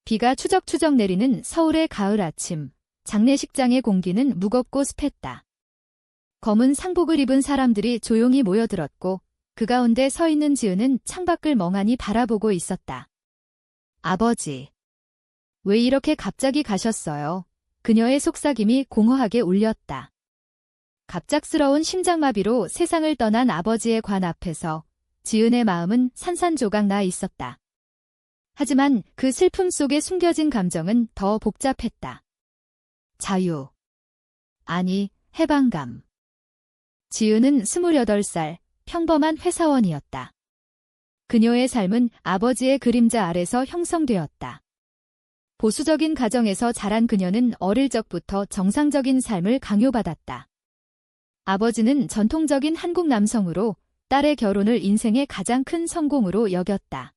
비가 추적추적 내리는 서울의 가을 아침, 장례식장의 공기는 무겁고 습했다. 검은 상복을 입은 사람들이 조용히 모여들었고 그 가운데 서 있는 지은은 창밖을 멍하니 바라보고 있었다. 아버지. 왜 이렇게 갑자기 가셨어요? 그녀의 속삭임이 공허하게 울렸다. 갑작스러운 심장마비로 세상을 떠난 아버지의 관 앞에서 지은의 마음은 산산조각 나 있었다. 하지만 그 슬픔 속에 숨겨진 감정은 더 복잡했다. 자유. 아니, 해방감. 지은은 28살, 평범한 회사원이었다. 그녀의 삶은 아버지의 그림자 아래서 형성되었다. 보수적인 가정에서 자란 그녀는 어릴 적부터 정상적인 삶을 강요받았다. 아버지는 전통적인 한국 남성으로 딸의 결혼을 인생의 가장 큰 성공으로 여겼다.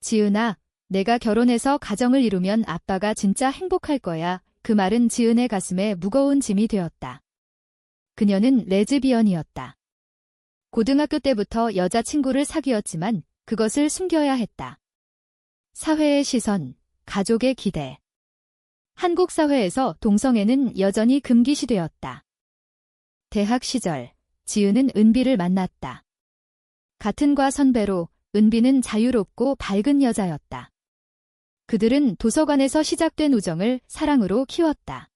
지은아, 내가 결혼해서 가정을 이루면 아빠가 진짜 행복할 거야. 그 말은 지은의 가슴에 무거운 짐이 되었다. 그녀는 레즈비언이었다. 고등학교 때부터 여자친구를 사귀었지만 그것을 숨겨야 했다. 사회의 시선, 가족의 기대. 한국 사회에서 동성애는 여전히 금기시되었다. 대학 시절, 지은은 은비를 만났다. 같은 과 선배로 은비는 자유롭고 밝은 여자였다. 그들은 도서관에서 시작된 우정을 사랑으로 키웠다.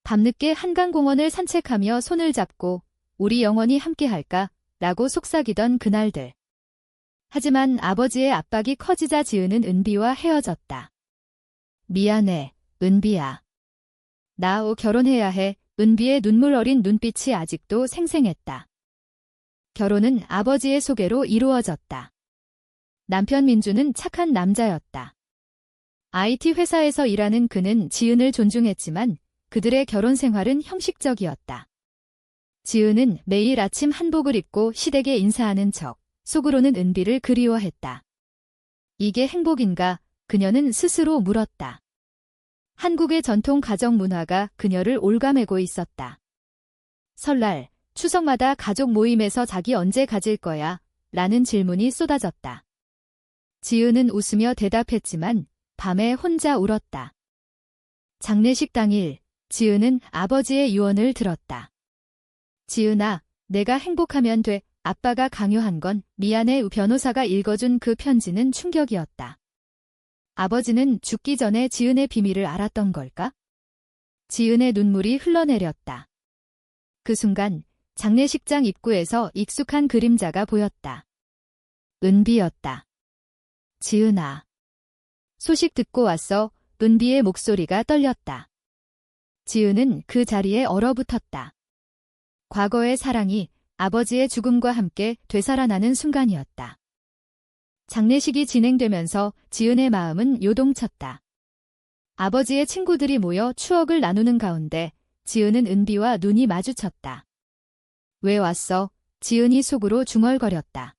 밤늦게 한강공원을 산책하며 손을 잡고 우리 영원히 함께할까? 라고 속삭이던 그날들. 하지만 아버지의 압박이 커지자 지은은 은비와 헤어졌다. 미안해, 은비야. 나 결혼해야 해. 은비의 눈물 어린 눈빛이 아직도 생생했다. 결혼은 아버지의 소개로 이루어졌다. 남편 민주는 착한 남자였다. IT 회사에서 일하는 그는 지은을 존중했지만 그들의 결혼 생활은 형식적이었다. 지은은 매일 아침 한복을 입고 시댁에 인사하는 척, 속으로는 은비를 그리워했다. 이게 행복인가? 그녀는 스스로 물었다. 한국의 전통 가정 문화가 그녀를 올가매고 있었다. 설날, 추석마다 가족 모임에서 자기 언제 가질 거야? 라는 질문이 쏟아졌다. 지은은 웃으며 대답했지만 밤에 혼자 울었다. 장례식 당일, 지은은 아버지의 유언을 들었다. 지은아, 내가 행복하면 돼. 아빠가 강요한 건 미안해. 변호사가 읽어준 그 편지는 충격이었다. 아버지는 죽기 전에 지은의 비밀을 알았던 걸까? 지은의 눈물이 흘러내렸다. 그 순간 장례식장 입구에서 익숙한 그림자가 보였다. 은비였다. 지은아. 소식 듣고 왔어. 은비의 목소리가 떨렸다. 지은은 그 자리에 얼어붙었다. 과거의 사랑이 아버지의 죽음과 함께 되살아나는 순간이었다. 장례식이 진행되면서 지은의 마음은 요동쳤다. 아버지의 친구들이 모여 추억을 나누는 가운데 지은은 은비와 눈이 마주쳤다. 왜 왔어? 지은이 속으로 중얼거렸다.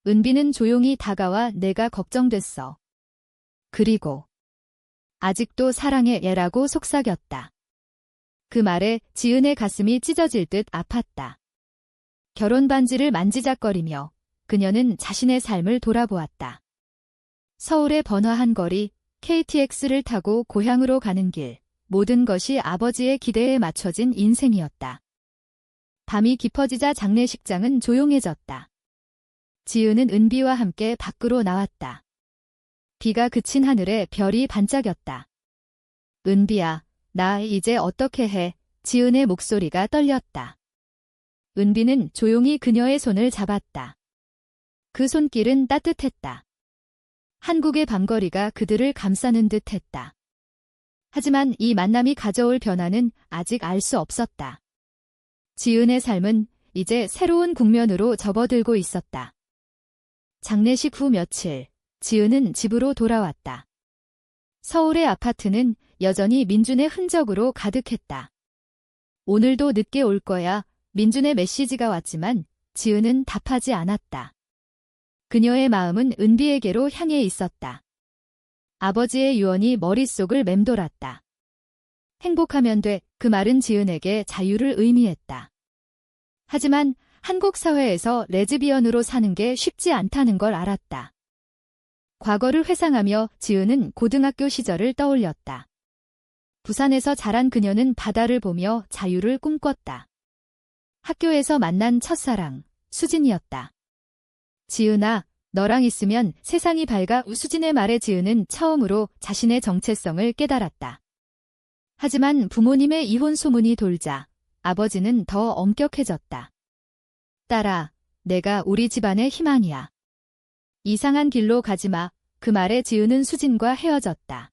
은비는 조용히 다가와 내가 걱정됐어. 그리고 아직도 사랑해 얘라고 속삭였다. 그 말에 지은의 가슴이 찢어질 듯 아팠다. 결혼 반지를 만지작거리며 그녀는 자신의 삶을 돌아보았다. 서울의 번화한 거리, KTX를 타고 고향으로 가는 길, 모든 것이 아버지의 기대에 맞춰진 인생이었다. 밤이 깊어지자 장례식장은 조용해졌다. 지은은 은비와 함께 밖으로 나왔다. 비가 그친 하늘에 별이 반짝였다. 은비야, 나 이제 어떻게 해? 지은의 목소리가 떨렸다. 은비는 조용히 그녀의 손을 잡았다. 그 손길은 따뜻했다. 한국의 밤거리가 그들을 감싸는 듯 했다. 하지만 이 만남이 가져올 변화는 아직 알 수 없었다. 지은의 삶은 이제 새로운 국면으로 접어들고 있었다. 장례식 후 며칠, 지은은 집으로 돌아왔다. 서울의 아파트는 여전히 민준의 흔적으로 가득했다. 오늘도 늦게 올 거야. 민준의 메시지가 왔지만 지은은 답하지 않았다. 그녀의 마음은 은비에게로 향해 있었다. 아버지의 유언이 머릿속을 맴돌았다. 행복하면 돼. 그 말은 지은에게 자유를 의미했다. 하지만 한국 사회에서 레즈비언으로 사는 게 쉽지 않다는 걸 알았다. 과거를 회상하며 지은은 고등학교 시절을 떠올렸다. 부산에서 자란 그녀는 바다를 보며 자유를 꿈꿨다. 학교에서 만난 첫사랑, 수진이었다. 지은아, 너랑 있으면 세상이 밝아. 수진의 말에 지은은 처음으로 자신의 정체성을 깨달았다. 하지만 부모님의 이혼 소문이 돌자 아버지는 더 엄격해졌다. 딸아, 내가 우리 집안의 희망이야. 이상한 길로 가지마. 그 말에 지은은 수진과 헤어졌다.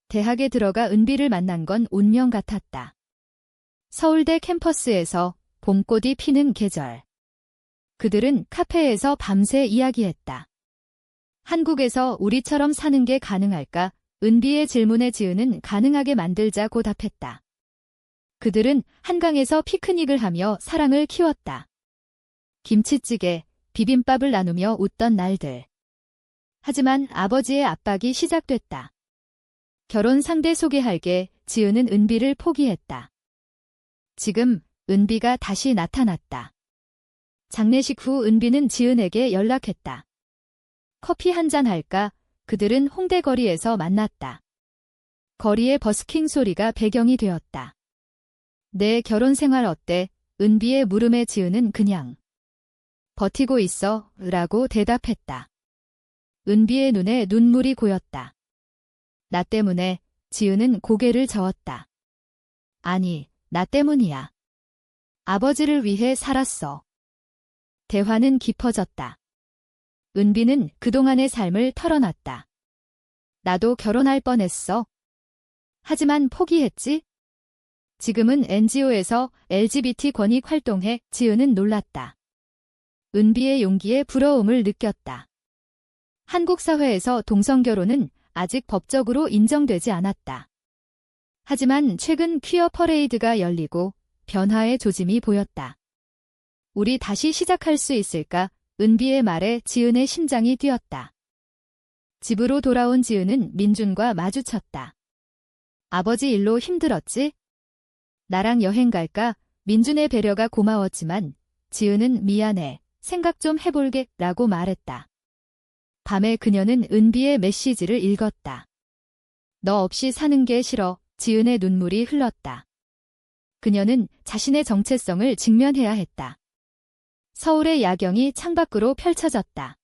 대학에 들어가 은비를 만난 건 운명 같았다. 서울대 캠퍼스에서 봄꽃이 피는 계절. 그들은 카페에서 밤새 이야기했다. 한국에서 우리처럼 사는 게 가능할까? 은비의 질문에 지은은 가능하게 만들자고 답했다. 그들은 한강에서 피크닉을 하며 사랑을 키웠다. 김치찌개, 비빔밥을 나누며 웃던 날들. 하지만 아버지의 압박이 시작됐다. 결혼 상대 소개할게. 지은은 은비를 포기했다. 지금 은비가 다시 나타났다. 장례식 후 은비는 지은에게 연락했다. 커피 한잔 할까? 그들은 홍대 거리에서 만났다. 거리의 버스킹 소리가 배경이 되었다. 내 결혼 생활 어때? 은비의 물음에 지은은 그냥 버티고 있어 라고 대답했다. 은비의 눈에 눈물이 고였다. 나 때문에. 지은은 고개를 저었다. 아니, 나 때문이야. 아버지를 위해 살았어. 대화는 깊어졌다. 은비는 그동안의 삶을 털어놨다. 나도 결혼할 뻔했어. 하지만 포기했지? 지금은 NGO에서 LGBT 권익 활동해. 지은은 놀랐다. 은비의 용기에 부러움을 느꼈다. 한국 사회에서 동성결혼은 아직 법적으로 인정되지 않았다. 하지만 최근 퀴어 퍼레이드가 열리고 변화의 조짐이 보였다. 우리 다시 시작할 수 있을까? 은비의 말에 지은의 심장이 뛰었다. 집으로 돌아온 지은은 민준과 마주쳤다. 아버지 일로 힘들었지? 나랑 여행 갈까? 민준의 배려가 고마웠지만 지은은 미안해. 생각 좀 해볼게 라고 말했다. 밤에 그녀는 은비의 메시지를 읽었다. 너 없이 사는 게 싫어. 지은의 눈물이 흘렀다. 그녀는 자신의 정체성을 직면해야 했다. 서울의 야경이 창밖으로 펼쳐졌다.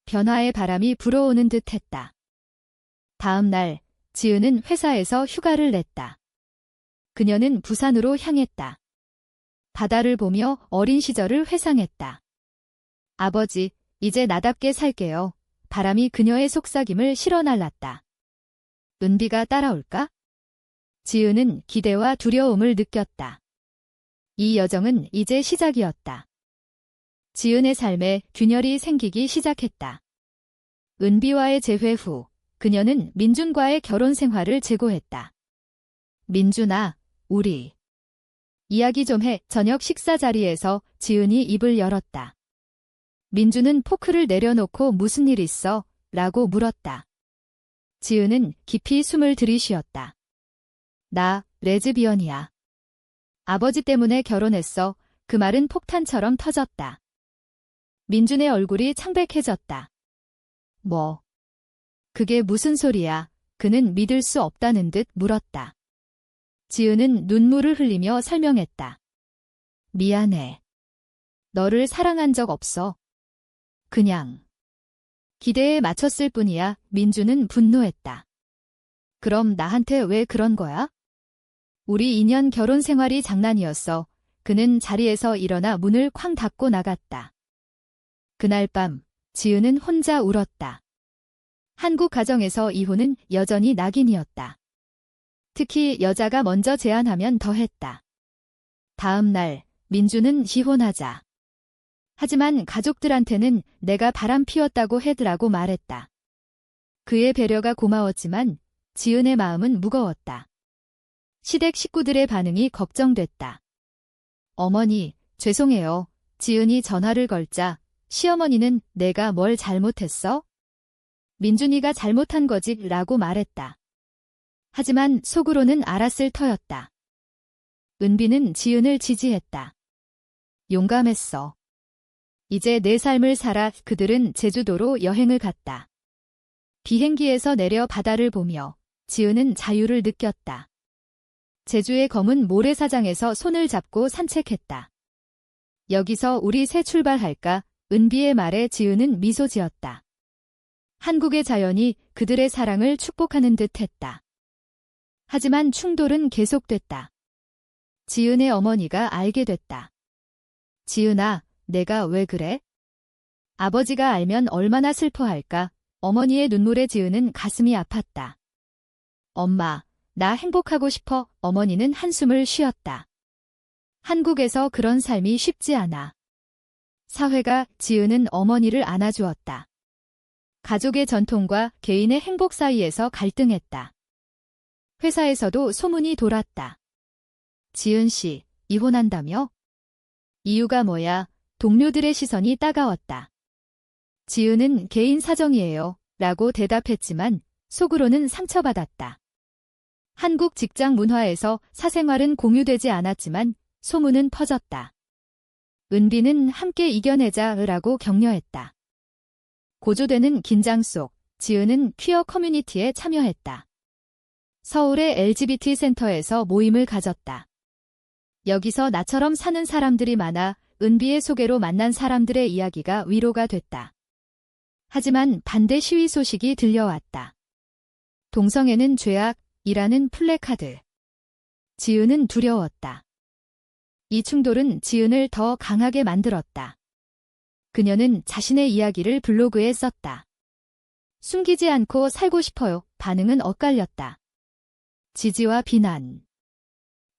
변화의 바람이 불어오는 듯 했다. 다음 날, 지은은 회사에서 휴가를 냈다. 그녀는 부산으로 향했다. 바다를 보며 어린 시절을 회상했다. 아버지, 이제 나답게 살게요. 바람이 그녀의 속삭임을 실어날랐다. 은비가 따라올까? 지은은 기대와 두려움을 느꼈다. 이 여정은 이제 시작이었다. 지은의 삶에 균열이 생기기 시작했다. 은비와의 재회 후 그녀는 민준과의 결혼 생활을 재고했다. 민준아, 우리 이야기 좀 해. 저녁 식사 자리에서 지은이 입을 열었다. 민준은 포크를 내려놓고 무슨 일 있어? 라고 물었다. 지은은 깊이 숨을 들이쉬었다. 나 레즈비언이야. 아버지 때문에 결혼했어. 그 말은 폭탄처럼 터졌다. 민준의 얼굴이 창백해졌다. 뭐? 그게 무슨 소리야? 그는 믿을 수 없다는 듯 물었다. 지은은 눈물을 흘리며 설명했다. 미안해. 너를 사랑한 적 없어. 그냥 기대에 맞췄을 뿐이야. 민준은 분노했다. 그럼 나한테 왜 그런 거야? 우리 2년 결혼 생활이 장난이었어. 그는 자리에서 일어나 문을 쾅 닫고 나갔다. 그날 밤 지은은 혼자 울었다. 한국 가정에서 이혼은 여전히 낙인이었다. 특히 여자가 먼저 제안하면 더했다. 다음 날 민준은 이혼하자. 하지만 가족들한테는 내가 바람 피웠다고 해드라고 말했다. 그의 배려가 고마웠지만 지은의 마음은 무거웠다. 시댁 식구들의 반응이 걱정됐다. 어머니, 죄송해요. 지은이 전화를 걸자 시어머니는 내가 뭘 잘못했어? 민준이가 잘못한 거지 라고 말했다. 하지만 속으로는 알았을 터였다. 은비는 지은을 지지했다. 용감했어. 이제 내 삶을 살아. 그들은 제주도로 여행을 갔다. 비행기에서 내려 바다를 보며 지은은 자유를 느꼈다. 제주의 검은 모래사장에서 손을 잡고 산책했다. 여기서 우리 새 출발할까? 은비의 말에 지은은 미소 지었다. 한국의 자연이 그들의 사랑을 축복하는 듯 했다. 하지만 충돌은 계속됐다. 지은의 어머니가 알게 됐다. 지은아, 내가 왜 그래? 아버지가 알면 얼마나 슬퍼할까? 어머니의 눈물에 지은은 가슴이 아팠다. 엄마, 나 행복하고 싶어. 어머니는 한숨을 쉬었다. 한국에서 그런 삶이 쉽지 않아. 사회가 지은은 어머니를 안아주었다. 가족의 전통과 개인의 행복 사이에서 갈등했다. 회사에서도 소문이 돌았다. 지은 씨, 이혼한다며? 이유가 뭐야? 동료들의 시선이 따가웠다. 지은은 개인 사정이에요. 라고 대답했지만 속으로는 상처받았다. 한국 직장 문화에서 사생활은 공유되지 않았지만 소문은 퍼졌다. 은비는 함께 이겨내자라고 격려했다. 고조되는 긴장 속 지은은 퀴어 커뮤니티에 참여했다. 서울의 LGBT 센터에서 모임을 가졌다. 여기서 나처럼 사는 사람들이 많아 은비의 소개로 만난 사람들의 이야기가 위로가 됐다. 하지만 반대 시위 소식이 들려왔다. 동성애는 죄악이라는 플래카드. 지은은 두려웠다. 이 충돌은 지은을 더 강하게 만들었다. 그녀는 자신의 이야기를 블로그에 썼다. 숨기지 않고 살고 싶어요. 반응은 엇갈렸다. 지지와 비난.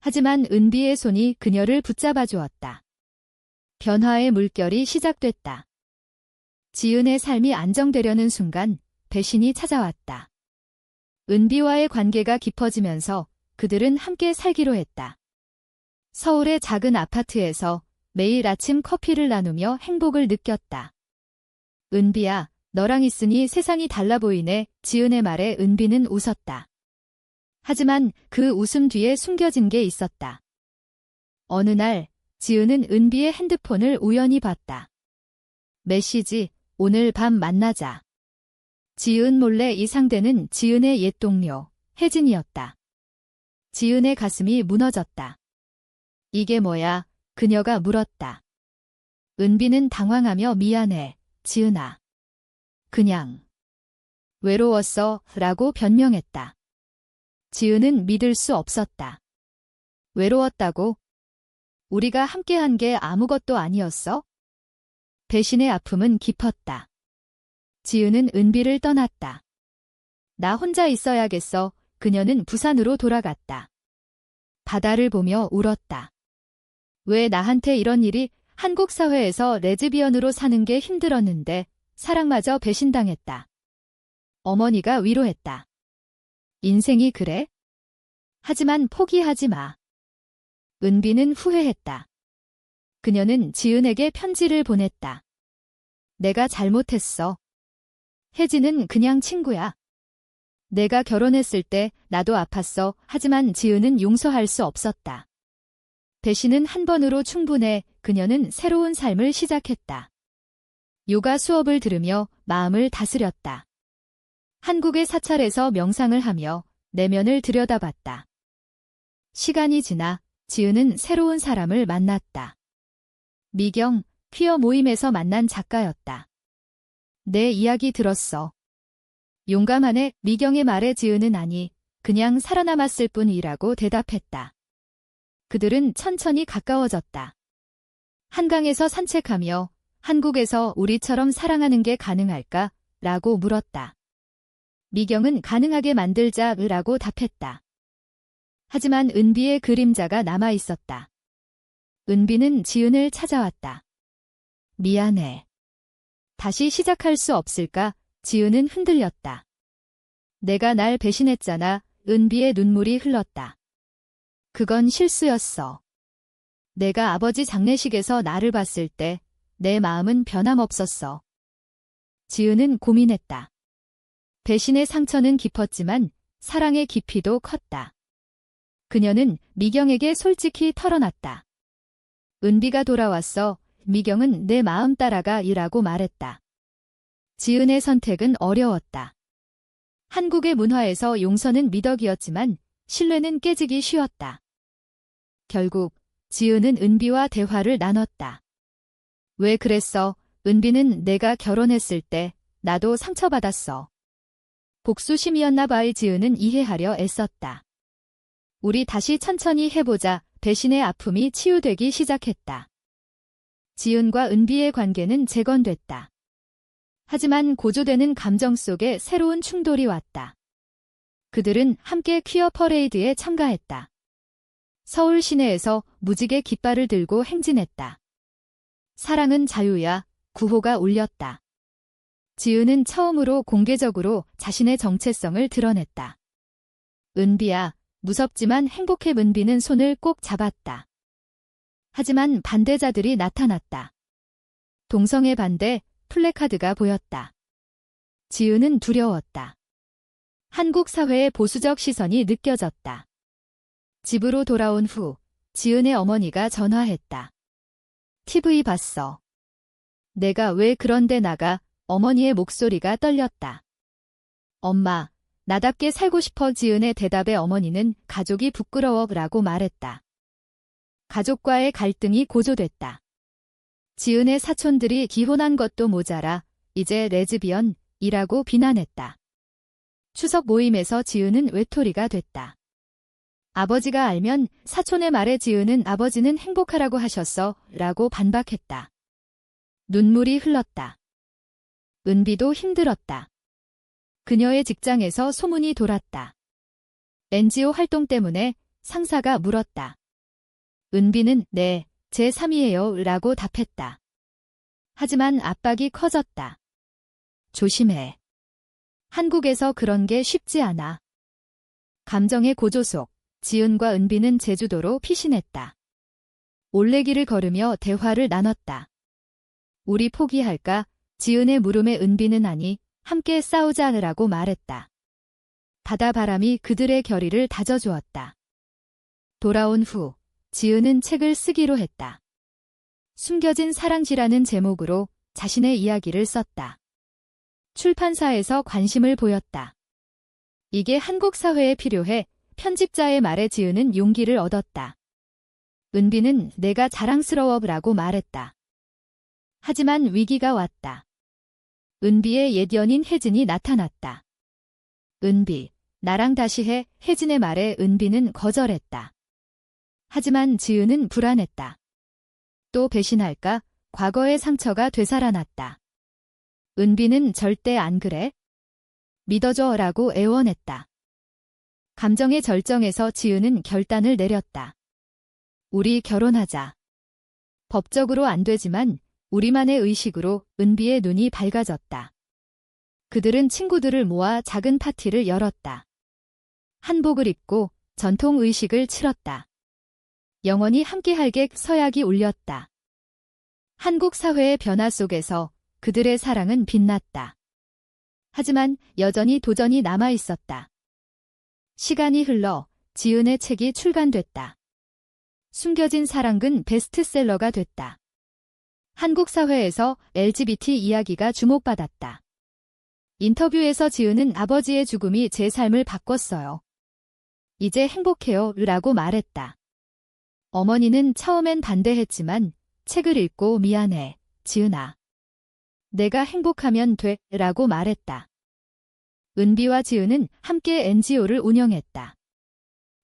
하지만 은비의 손이 그녀를 붙잡아 주었다. 변화의 물결이 시작됐다. 지은의 삶이 안정되려는 순간 배신이 찾아왔다. 은비와의 관계가 깊어지면서 그들은 함께 살기로 했다. 서울의 작은 아파트에서 매일 아침 커피를 나누며 행복을 느꼈다. 은비야, 너랑 있으니 세상이 달라 보이네. 지은의 말에 은비는 웃었다. 하지만 그 웃음 뒤에 숨겨진 게 있었다. 어느 날 지은은 은비의 핸드폰을 우연히 봤다. 메시지, 오늘 밤 만나자. 지은 몰래 이상되는 지은의 옛 동료, 혜진이었다. 지은의 가슴이 무너졌다. 이게 뭐야? 그녀가 물었다. 은비는 당황하며 미안해, 지은아. 그냥 외로웠어 라고 변명했다. 지은은 믿을 수 없었다. 외로웠다고? 우리가 함께한 게 아무것도 아니었어? 배신의 아픔은 깊었다. 지은은 은비를 떠났다. 나 혼자 있어야겠어. 그녀는 부산으로 돌아갔다. 바다를 보며 울었다. 왜 나한테 이런 일이? 한국 사회에서 레즈비언으로 사는 게 힘들었는데 사랑마저 배신당했다. 어머니가 위로했다. 인생이 그래? 하지만 포기하지 마. 은비는 후회했다. 그녀는 지은에게 편지를 보냈다. 내가 잘못했어. 혜진은 그냥 친구야. 내가 결혼했을 때 나도 아팠어. 하지만 지은은 용서할 수 없었다. 배신은 한 번으로 충분해. 그녀는 새로운 삶을 시작했다. 요가 수업을 들으며 마음을 다스렸다. 한국의 사찰에서 명상을 하며 내면을 들여다봤다. 시간이 지나 지은은 새로운 사람을 만났다. 미경, 퀴어 모임에서 만난 작가였다. 내 이야기 들었어. 용감하네. 미경의 말에 지은은 아니, 그냥 살아남았을 뿐이라고 대답했다. 그들은 천천히 가까워졌다. 한강에서 산책하며 한국에서 우리처럼 사랑하는 게 가능할까? 라고 물었다. 미경은 가능하게 만들자라고 답했다. 하지만 은비의 그림자가 남아 있었다. 은비는 지은을 찾아왔다. 미안해. 다시 시작할 수 없을까? 지은은 흔들렸다. 내가 날 배신했잖아. 은비의 눈물이 흘렀다. 그건 실수였어. 내가 아버지 장례식에서 나를 봤을 때 내 마음은 변함없었어. 지은은 고민했다. 배신의 상처는 깊었지만 사랑의 깊이도 컸다. 그녀는 미경에게 솔직히 털어놨다. 은비가 돌아왔어. 미경은 내 마음 따라가 이라고 말했다. 지은의 선택은 어려웠다. 한국의 문화에서 용서는 미덕이었지만 신뢰는 깨지기 쉬웠다. 결국 지은은 은비와 대화를 나눴다. 왜 그랬어? 은비는 내가 결혼했을 때 나도 상처받았어. 복수심이었나 봐의 지은은 이해하려 애썼다. 우리 다시 천천히 해보자. 배신의 아픔이 치유되기 시작했다. 지은과 은비의 관계는 재건됐다. 하지만 고조되는 감정 속에 새로운 충돌이 왔다. 그들은 함께 퀴어 퍼레이드에 참가했다. 서울 시내에서 무지개 깃발을 들고 행진했다. 사랑은 자유야, 구호가 울렸다. 지은은 처음으로 공개적으로 자신의 정체성을 드러냈다. 은비야, 무섭지만 행복해. 은비는 손을 꼭 잡았다. 하지만 반대자들이 나타났다. 동성애 반대 플래카드가 보였다. 지은은 두려웠다. 한국 사회의 보수적 시선이 느껴졌다. 집으로 돌아온 후 지은의 어머니가 전화했다. TV 봤어. 내가 왜 그런데 나가? 어머니의 목소리가 떨렸다. 엄마, 나답게 살고 싶어. 지은의 대답에 어머니는 가족이 부끄러워라고 말했다. 가족과의 갈등이 고조됐다. 지은의 사촌들이 기혼한 것도 모자라 이제 레즈비언이라고 비난했다. 추석 모임에서 지은은 외톨이가 됐다. 아버지가 알면 사촌의 말에 지은은 아버지는 행복하라고 하셨어 라고 반박했다. 눈물이 흘렀다. 은비도 힘들었다. 그녀의 직장에서 소문이 돌았다. NGO 활동 때문에 상사가 물었다. 은비는 네, 제3이에요 라고 답했다. 하지만 압박이 커졌다. 조심해. 한국에서 그런 게 쉽지 않아. 감정의 고조 속 지은과 은비는 제주도로 피신했다. 올레길을 걸으며 대화를 나눴다. 우리 포기할까? 지은의 물음에 은비는 아니, 함께 싸우자라고 말했다. 바다바람이 그들의 결의를 다져주었다. 돌아온 후 지은은 책을 쓰기로 했다. 숨겨진 사랑지라는 제목으로 자신의 이야기를 썼다. 출판사에서 관심을 보였다. 이게 한국 사회에 필요해. 편집자의 말에 지은은 용기를 얻었다. 은비는 내가 자랑스러워라고 말했다. 하지만 위기가 왔다. 은비의 옛 연인 혜진이 나타났다. 은비, 나랑 다시 해. 혜진의 말에 은비는 거절했다. 하지만 지은은 불안했다. 또 배신할까? 과거의 상처가 되살아났다. 은비는 절대 안 그래? 믿어줘 라고 애원했다. 감정의 절정에서 지은은 결단을 내렸다. 우리 결혼하자. 법적으로 안 되지만 우리만의 의식으로 은비의 눈이 밝아졌다. 그들은 친구들을 모아 작은 파티를 열었다. 한복을 입고 전통 의식을 치렀다. 영원히 함께할게 서약이 울렸다. 한국 사회의 변화 속에서 그들의 사랑은 빛났다. 하지만 여전히 도전이 남아있었다. 시간이 흘러 지은의 책이 출간됐다. 숨겨진 사랑은 베스트셀러가 됐다. 한국 사회에서 LGBT 이야기가 주목받았다. 인터뷰에서 지은은 아버지의 죽음이 제 삶을 바꿨어요. 이제 행복해요 라고 말했다. 어머니는 처음엔 반대했지만 책을 읽고 미안해, 지은아. 내가 행복하면 돼 라고 말했다. 은비와 지은은 함께 NGO를 운영했다.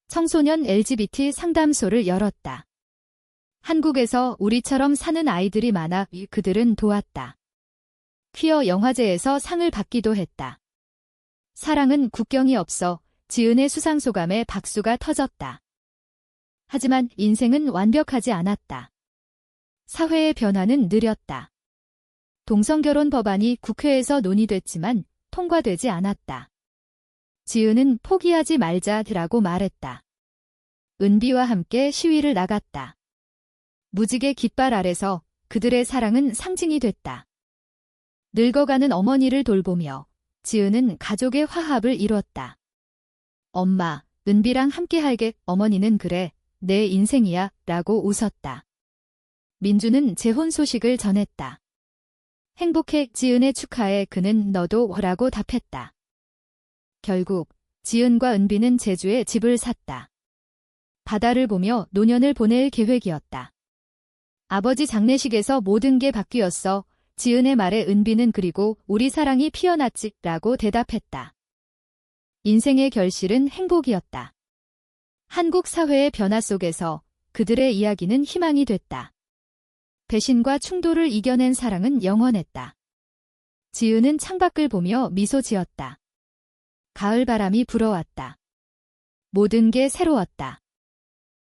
청소년 LGBT 상담소를 열었다. 한국에서 우리처럼 사는 아이들이 많아 그들은 도왔다. 퀴어 영화제에서 상을 받기도 했다. 사랑은 국경이 없어. 지은의 수상소감에 박수가 터졌다. 하지만 인생은 완벽하지 않았다. 사회의 변화는 느렸다. 동성결혼 법안이 국회에서 논의됐지만 통과되지 않았다. 지은은 포기하지 말자라고 말했다. 은비와 함께 시위를 나갔다. 무지개 깃발 아래서 그들의 사랑은 상징이 됐다. 늙어가는 어머니를 돌보며 지은은 가족의 화합을 이뤘다. 엄마, 은비랑 함께할게. 어머니는 그래, 내 인생이야 라고 웃었다. 민주는 재혼 소식을 전했다. 행복해. 지은의 축하에 그는 너도 라고 답했다. 결국 지은과 은비는 제주에 집을 샀다. 바다를 보며 노년을 보낼 계획이었다. 아버지 장례식에서 모든 게 바뀌었어. 지은의 말에 은비는 그리고 우리 사랑이 피어났지 라고 대답했다. 인생의 결실은 행복이었다. 한국 사회의 변화 속에서 그들의 이야기는 희망이 됐다. 배신과 충돌을 이겨낸 사랑은 영원했다. 지은은 창밖을 보며 미소 지었다. 가을 바람이 불어왔다. 모든 게 새로웠다.